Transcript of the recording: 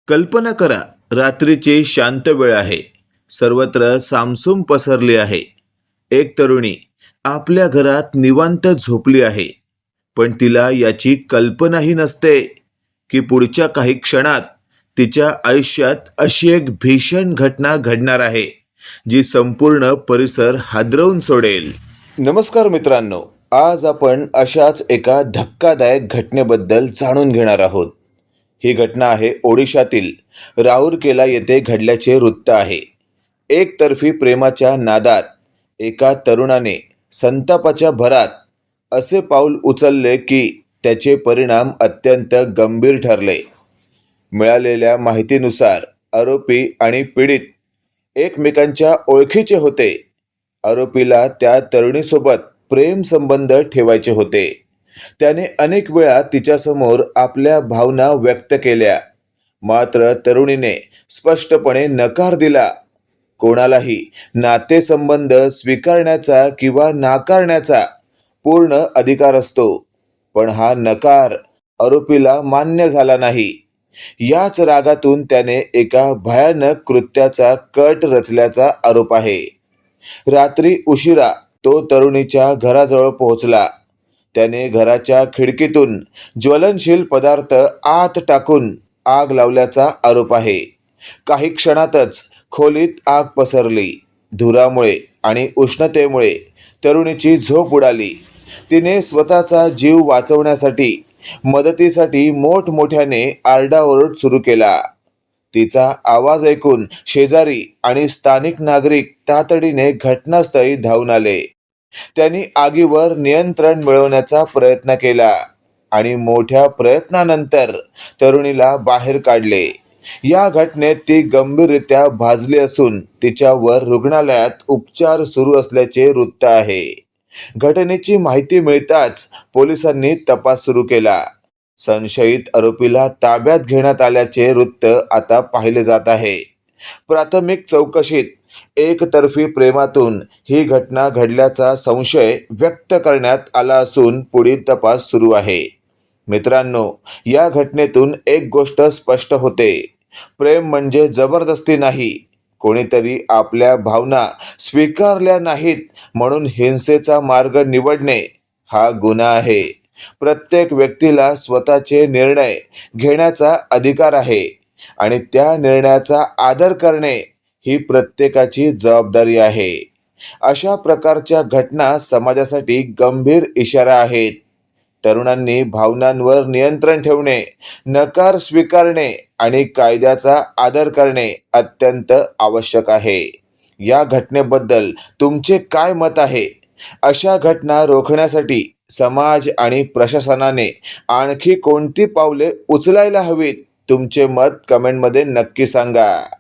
कल्पना करा, रात्रीची शांत वेळ आहे. सर्वत्र सामसूम पसरली आहे. एक तरुणी आपल्या घरात निवांत झोपली आहे. पण तिला याची कल्पनाही नसते की पुढच्या काही क्षणात तिच्या आयुष्यात अशी एक भीषण घटना घडणार आहे, जी संपूर्ण परिसर हादरवून सोडेल. नमस्कार मित्रांनो, आज आपण अशाच एका धक्कादायक घटनेबद्दल जाणून घेणार आहोत. ही घटना आहे ओडिशातील राउरकेला येथे घडल्याचे वृत्त आहे. एकतर्फी प्रेमाच्या नादात एका तरुणाने संतापाच्या भरात असे पाऊल उचलले की त्याचे परिणाम अत्यंत गंभीर ठरले. मिळालेल्या माहितीनुसार आरोपी आणि पीडित एकमेकांच्या ओळखीचे होते. आरोपीला त्या तरुणीसोबत प्रेम संबंध ठेवायचे होते. त्याने अनेक वेळा तिच्यासमोर आपल्या भावना व्यक्त केल्या, मात्र तरुणीने स्पष्टपणे नकार दिला. कोणालाही नातेसंबंध स्वीकारण्याचा किंवा नाकारण्याचा पूर्ण अधिकार असतो, पण हा नकार आरोपीला मान्य झाला नाही. याच रागातून त्याने एका भयानक कृत्याचा कट रचल्याचा आरोप आहे. रात्री उशिरा तो तरुणीच्या घराजवळ पोहोचला. त्याने घराच्या खिडकीतून ज्वलनशील पदार्थ आत टाकून आग लावल्याचा आरोप आहे. काही क्षणातच खोलीत आग पसरली. धुरामुळे आणि उष्णतेमुळे तरुणीची झोप उडाली. तिने स्वतःचा जीव वाचवण्यासाठी मदतीसाठी मोठमोठ्याने आरडाओरड सुरू केला. तिचा आवाज ऐकून शेजारी आणि स्थानिक नागरिक तातडीने घटनास्थळी धावून आले. त्यांनी आगीवर नियंत्रण मिळवण्याचा प्रयत्न केला आणि मोठ्या प्रयत्नानंतर तरुणीला बाहेर काढले. या घटनेत ती गंभीररित्या भाजली असून तिच्यावर रुग्णालयात उपचार सुरू असल्याचे वृत्त आहे. घटनेची माहिती मिळताच पोलिसांनी तपास सुरू केला. संशयित आरोपीला ताब्यात घेण्यात आल्याचे वृत्त आता पाहिले जात आहे. प्राथमिक चौकशीत एकतर्फी प्रेमातून ही घटना घडल्याचा संशय व्यक्त करण्यात आला असून पुढील तपास सुरू आहे. मित्रांनो, या घटनेतून एक गोष्ट स्पष्ट होते. प्रेम म्हणजे जबरदस्ती नाही. कोणीतरी आपल्या भावना स्वीकारल्या नाहीत म्हणून हिंसेचा मार्ग निवडणे हा गुन्हा आहे. प्रत्येक व्यक्तीला स्वतःचे निर्णय घेण्याचा अधिकार आहे आणि त्या निर्णयाचा आदर करणे ही प्रत्येकाची जबाबदारी आहे. अशा प्रकारच्या घटना समाजासाठी गंभीर इशारा आहेत. तरुणांनी भावनांवर नियंत्रण ठेवणे, नकार स्वीकारणे आणि कायद्याचा आदर करणे अत्यंत आवश्यक आहे. या घटनेबद्दल तुमचे काय मत आहे? अशा घटना रोखण्यासाठी समाज आणि प्रशासनाने आणखी कोणती पावले उचलायला हवीत? तुमचे मत कमेंटमध्ये नक्की सांगा.